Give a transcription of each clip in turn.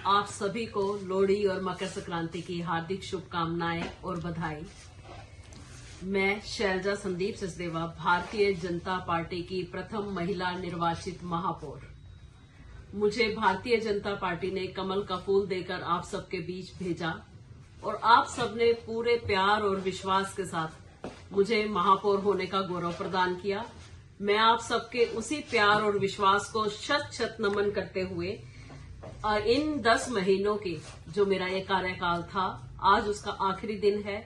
आप सभी को लोहड़ी और मकर संक्रांति की हार्दिक शुभकामनाएं और बधाई। मैं शैलजा संदीप सचदेवा, भारतीय जनता पार्टी की प्रथम महिला निर्वाचित महापौर। मुझे भारतीय जनता पार्टी ने कमल का फूल देकर आप सबके बीच भेजा और आप सबने पूरे प्यार और विश्वास के साथ मुझे महापौर होने का गौरव प्रदान किया। मैं आप सबके उसी प्यार और विश्वास को शत शत नमन करते हुए इन 10 महीनों के जो मेरा ये कार्यकाल था, आज उसका आखिरी दिन है,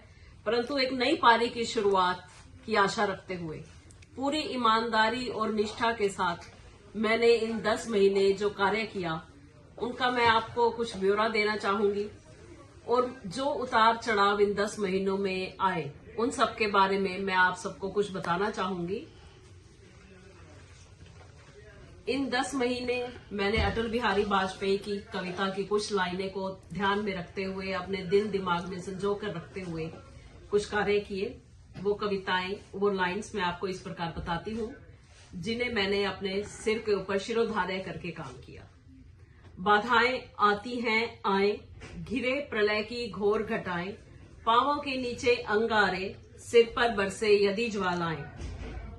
परंतु एक नई पारी की शुरुआत की आशा रखते हुए पूरी ईमानदारी और निष्ठा के साथ मैंने इन 10 महीने जो कार्य किया उनका मैं आपको कुछ ब्यौरा देना चाहूंगी और जो उतार चढ़ाव इन 10 महीनों में आए उन सब के बारे में मैं आप सबको कुछ बताना चाहूंगी। इन 10 महीने मैंने अटल बिहारी वाजपेयी की कविता की कुछ लाइनें को ध्यान में रखते हुए, अपने दिल दिमाग में संजो कर रखते हुए कुछ कार्य किए। वो कविताएं, वो लाइन्स मैं आपको इस प्रकार बताती हूँ, जिन्हें मैंने अपने सिर के ऊपर शिरोधार्य करके काम किया। बाधाएं आती हैं आए, घिरे प्रलय की घोर घटाएं, पांवों के नीचे अंगारे, सिर पर बरसे यदि ज्वालाएं,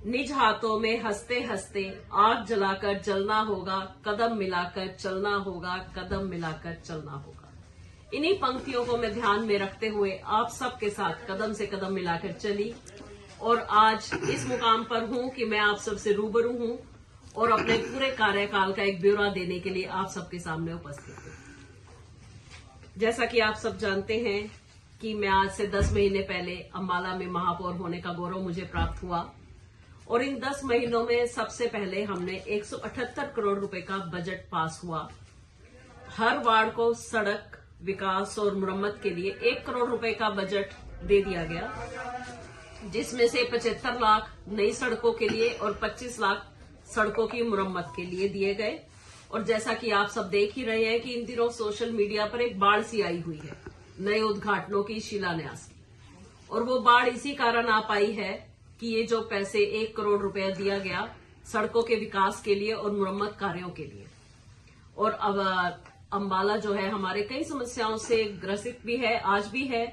निज हाथों में हंसते हंसते आग जलाकर जलना होगा, कदम मिलाकर चलना होगा, कदम मिलाकर चलना होगा। इन्हीं पंक्तियों को मैं ध्यान में रखते हुए आप सबके साथ कदम से कदम मिलाकर चली और आज इस मुकाम पर हूं कि मैं आप सबसे रूबरू हूं और अपने पूरे कार्यकाल का एक ब्यौरा देने के लिए आप सबके सामने उपस्थित हूं। जैसा कि आप सब जानते हैं कि मैं आज से 10 महीने पहले अम्बाला में महापौर होने का गौरव मुझे प्राप्त हुआ और इन 10 महीनों में सबसे पहले हमने 178 करोड़ रुपए का बजट पास हुआ। हर वार्ड को सड़क विकास और मुरम्मत के लिए 1 करोड़ रुपए का बजट दे दिया गया, जिसमें से 75 लाख नई सड़कों के लिए और 25 लाख सड़कों की मुरम्मत के लिए दिए गए। और जैसा कि आप सब देख ही रहे हैं कि इन दिनों सोशल मीडिया पर एक बाढ़ सी आई हुई है नए उद्घाटनों की, शिलान्यास की, और वो बाढ़ इसी कारण आ पाई है कि ये जो पैसे 1 करोड़ रुपया दिया गया सड़कों के विकास के लिए और मुरम्मत कार्यों के लिए। और अब अम्बाला जो है हमारे कई समस्याओं से ग्रसित भी है, आज भी है।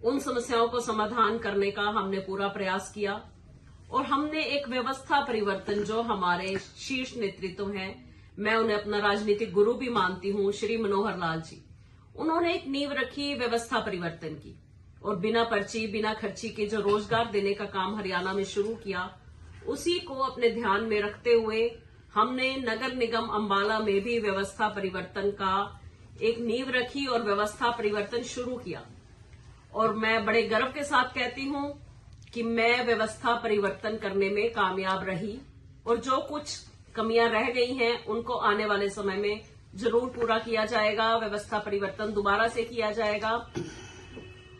उन समस्याओं को समाधान करने का हमने पूरा प्रयास किया और हमने एक व्यवस्था परिवर्तन, जो हमारे शीर्ष नेतृत्व हैं, मैं उन्हें अपना राजनीतिक गुरु भी मानती हूं, श्री मनोहर लाल जी, उन्होंने एक नींव रखी व्यवस्था परिवर्तन की और बिना पर्ची बिना खर्ची के जो रोजगार देने का काम हरियाणा में शुरू किया, उसी को अपने ध्यान में रखते हुए हमने नगर निगम अम्बाला में भी व्यवस्था परिवर्तन का एक नींव रखी और व्यवस्था परिवर्तन शुरू किया। और मैं बड़े गर्व के साथ कहती हूं कि मैं व्यवस्था परिवर्तन करने में कामयाब रही और जो कुछ कमियां रह गई हैं उनको आने वाले समय में जरूर पूरा किया जाएगा। व्यवस्था परिवर्तन दोबारा से किया जाएगा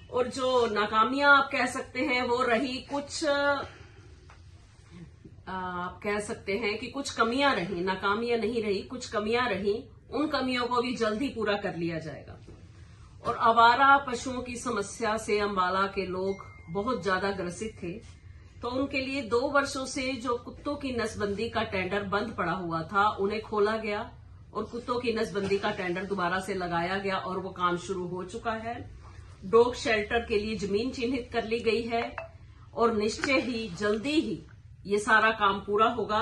और जो नाकामियां आप कह सकते हैं वो रही, कुछ आप कह सकते हैं कि कुछ कमियां रही, नाकामियां नहीं रही, कुछ कमियां रही, उन कमियों को भी जल्दी पूरा कर लिया जाएगा। और आवारा पशुओं की समस्या से अम्बाला के लोग बहुत ज्यादा ग्रसित थे, तो उनके लिए 2 वर्षों से जो कुत्तों की नसबंदी का टेंडर बंद पड़ा हुआ था उन्हें खोला गया और कुत्तों की नसबंदी का टेंडर दोबारा से लगाया गया और वो काम शुरू हो चुका है। डॉग शेल्टर के लिए जमीन चिन्हित कर ली गई है और निश्चय ही जल्दी ही ये सारा काम पूरा होगा।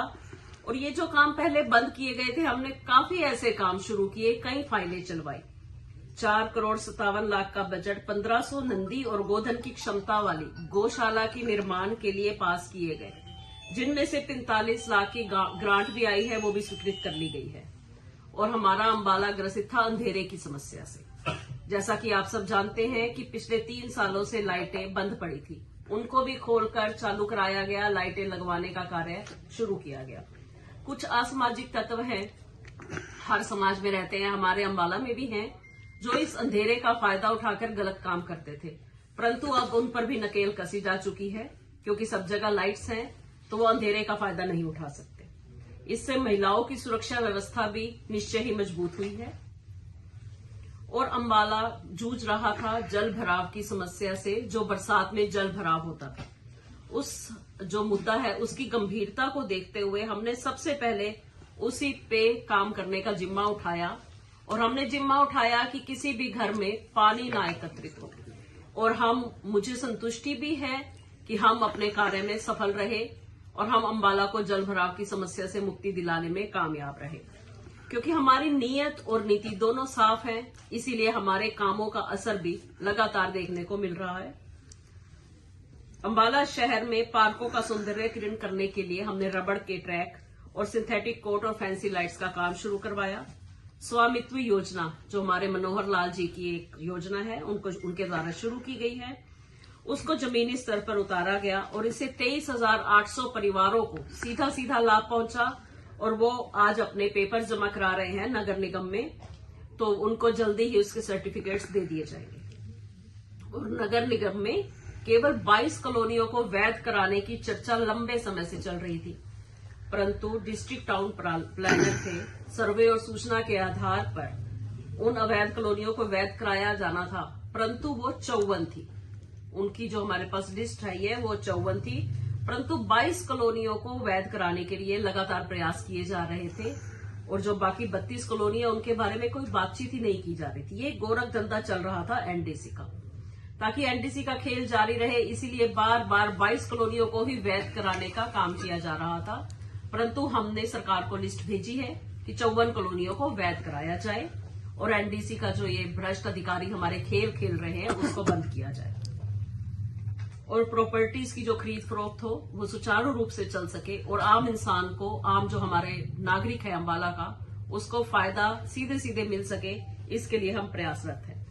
और ये जो काम पहले बंद किए गए थे, हमने काफी ऐसे काम शुरू किए, कई फाइलें चलवाई। 4 करोड़ 57 लाख का बजट 1500 नंदी और गोधन की क्षमता वाली गौशाला के निर्माण के लिए पास किए गए, जिनमें से 45 लाख की ग्रांट भी आई है, वो भी स्वीकृत कर ली गई है। और हमारा अम्बाला ग्रसित था अंधेरे की समस्या से। जैसा कि आप सब जानते हैं कि पिछले 3 सालों से लाइटें बंद पड़ी थी, उनको भी खोलकर चालू कराया गया, लाइटें लगवाने का कार्य शुरू किया गया। कुछ असामाजिक तत्व हैं, हर समाज में रहते हैं, हमारे अम्बाला में भी हैं, जो इस अंधेरे का फायदा उठाकर गलत काम करते थे, परंतु अब उन पर भी नकेल कसी जा चुकी है, क्योंकि सब जगह लाइट्स हैं तो वो अंधेरे का फायदा नहीं उठा सकते। इससे महिलाओं की सुरक्षा व्यवस्था भी निश्चय ही मजबूत हुई है। और अम्बाला जूझ रहा था जल भराव की समस्या से, जो बरसात में जल भराव होता था। उस जो मुद्दा है उसकी गंभीरता को देखते हुए हमने सबसे पहले उसी पे काम करने का जिम्मा उठाया और हमने जिम्मा उठाया कि किसी भी घर में पानी ना एकत्रित हो, और मुझे संतुष्टि भी है कि हम अपने कार्य में सफल रहे और हम अंबाला को जल भराव की समस्या से मुक्ति दिलाने में कामयाब रहे, क्योंकि हमारी नीयत और नीति दोनों साफ है। इसीलिए हमारे कामों का असर भी लगातार देखने को मिल रहा है। अंबाला शहर में पार्कों का सौंदर्यीकरण करने के लिए हमने रबड़ के ट्रैक और सिंथेटिक कोट और फैंसी लाइट्स का काम शुरू करवाया। स्वामित्व योजना, जो हमारे मनोहर लाल जी की एक योजना है, उनके द्वारा शुरू की गई है, उसको जमीनी स्तर पर उतारा गया और इससे 23,800 परिवारों को सीधा सीधा लाभ पहुंचा, और वो आज अपने पेपर जमा करा रहे हैं नगर निगम में, तो उनको जल्दी ही उसके सर्टिफिकेट्स दे दिए जाएंगे। और नगर निगम में केवल 22 कॉलोनियों को वैध कराने की चर्चा लंबे समय से चल रही थी, परंतु डिस्ट्रिक्ट टाउन प्लानर थे, सर्वे और सूचना के आधार पर उन अवैध कॉलोनियों को वैध कराया जाना था, परंतु वो 54 थी। उनकी जो हमारे पास लिस्ट आई है वो 54 थी, परंतु 22 कॉलोनियों को वैध कराने के लिए लगातार प्रयास किए जा रहे थे, और जो बाकी 32 कॉलोनियां उनके बारे में कोई बातचीत ही नहीं की जा रही थी। ये गोरख धंधा चल रहा था एनडीसी का, ताकि एनडीसी का खेल जारी रहे, इसीलिए बार बार 22 कॉलोनियों को ही वैध कराने का काम किया जा रहा था। परंतु हमने सरकार को लिस्ट भेजी है कि 54 कॉलोनियों को वैध कराया जाए, और एनडीसी का जो ये भ्रष्ट अधिकारी हमारे खेल खेल रहे हैं उसको बंद किया जाए, और प्रॉपर्टीज की जो खरीद फरोख्त हो वो सुचारू रूप से चल सके, और आम इंसान को, आम जो हमारे नागरिक है अंबाला का, उसको फायदा सीधे सीधे मिल सके, इसके लिए हम प्रयासरत हैं।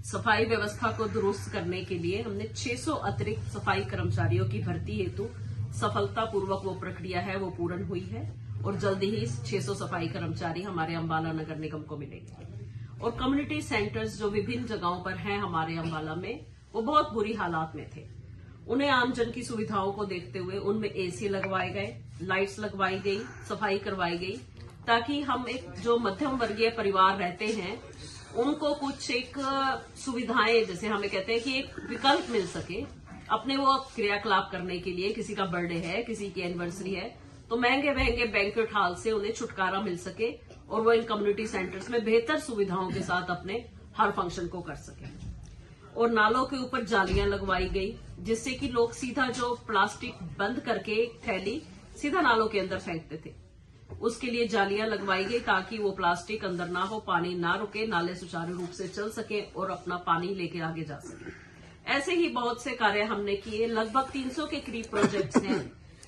सफाई व्यवस्था को दुरुस्त करने के लिए हमने 600 अतिरिक्त सफाई कर्मचारियों की भर्ती हेतु सफलतापूर्वक वो प्रक्रिया है वो पूर्ण हुई है, और जल्दी ही 600 सफाई कर्मचारी हमारे अंबाला नगर निगम को मिलेंगे। और कम्युनिटी सेंटर्स जो विभिन्न जगहों पर हैं हमारे अंबाला में, वो बहुत बुरी हालात में थे। उन्हें आमजन की सुविधाओं को देखते हुए उनमें एसी लगवाए गए, लाइट्स लगवाई गई, सफाई करवाई गई, ताकि हम एक जो मध्यम वर्गीय परिवार रहते हैं उनको कुछ एक सुविधाएं, जैसे हमें कहते हैं कि एक विकल्प मिल सके अपने वो क्रियाकलाप करने के लिए। किसी का बर्थडे है, किसी की एनिवर्सरी है, तो महंगे महंगे बैंक्वेट हॉल से उन्हें छुटकारा मिल सके, और वो इन कम्युनिटी सेंटर्स में बेहतर सुविधाओं के साथ अपने हर फंक्शन को कर सके। और नालों के ऊपर जालियां लगवाई गई, जिससे कि लोग सीधा जो प्लास्टिक बंद करके थैली सीधा नालों के अंदर फेंकते थे, उसके लिए जालियां लगवाई गई ताकि वो प्लास्टिक अंदर ना हो, पानी ना रुके, नाले सुचारू रूप से चल सके और अपना पानी लेके आगे जा सके। ऐसे ही बहुत से कार्य हमने किए। लगभग 300 के करीब प्रोजेक्ट्स हैं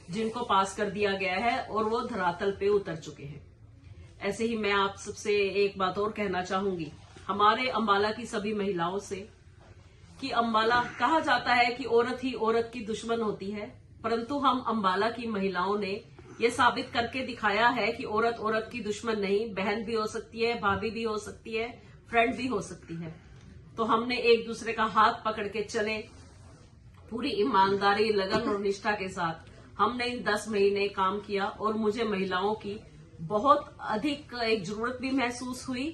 जिनको पास कर दिया गया है और वो धरातल पे उतर चुके हैं। ऐसे ही मैं आप सबसे एक बात और कहना चाहूंगी, हमारे अंबाला की सभी महिलाओं से, कि अंबाला कहा जाता है कि औरत ही औरत की दुश्मन होती है, परंतु हम अंबाला की महिलाओं ने ये साबित करके दिखाया है कि औरत औरत की दुश्मन नहीं, बहन भी हो सकती है, भाभी भी हो सकती है, फ्रेंड भी हो सकती है। तो हमने एक दूसरे का हाथ पकड़ के चले, पूरी ईमानदारी, लगन और निष्ठा के साथ हमने इन 10 महीने काम किया, और मुझे महिलाओं की बहुत अधिक एक जरूरत भी महसूस हुई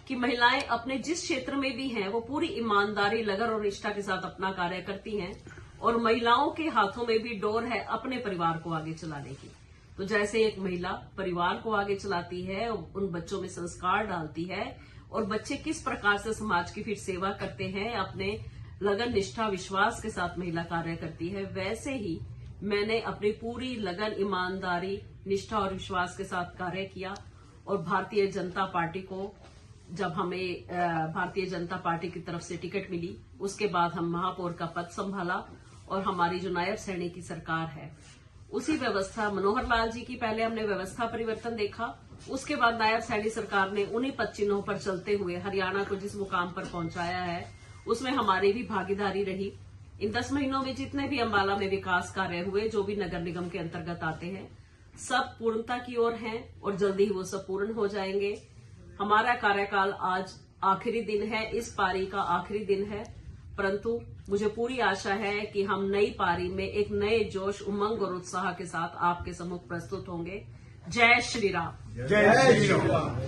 कि महिलाएं अपने जिस क्षेत्र में भी हैं वो पूरी ईमानदारी, लगन और निष्ठा के साथ अपना कार्य करती हैं, और महिलाओं के हाथों में भी डोर है अपने परिवार को आगे चलाने की। तो जैसे एक महिला परिवार को आगे चलाती है, उन बच्चों में संस्कार डालती है, और बच्चे किस प्रकार से समाज की फिर सेवा करते हैं, अपने लगन, निष्ठा, विश्वास के साथ महिला कार्य करती है, वैसे ही मैंने अपनी पूरी लगन, ईमानदारी, निष्ठा और विश्वास के साथ कार्य किया। और भारतीय जनता पार्टी को, जब हमें भारतीय जनता पार्टी की तरफ से टिकट मिली, उसके बाद हम महापौर का पद संभाला, और हमारी जो नायब सैनी की सरकार है उसी व्यवस्था, मनोहर लाल जी की पहले हमने व्यवस्था परिवर्तन देखा, उसके बाद नायब सैनी सरकार ने उन्हीं पद चिन्हों पर चलते हुए हरियाणा को जिस मुकाम पर पहुंचाया है, उसमें हमारी भी भागीदारी रही। इन 10 महीनों में जितने भी अंबाला में विकास कार्य हुए, जो भी नगर निगम के अंतर्गत आते हैं, सब पूर्णता की ओर हैं, और जल्दी ही वो सब पूर्ण हो जाएंगे। हमारा कार्यकाल आज आखिरी दिन है, इस पारी का आखिरी दिन है, परंतु मुझे पूरी आशा है कि हम नई पारी में एक नए जोश, उमंग और उत्साह के साथ आपके सम्मुख प्रस्तुत होंगे। जय श्री राम। जय श्री राम।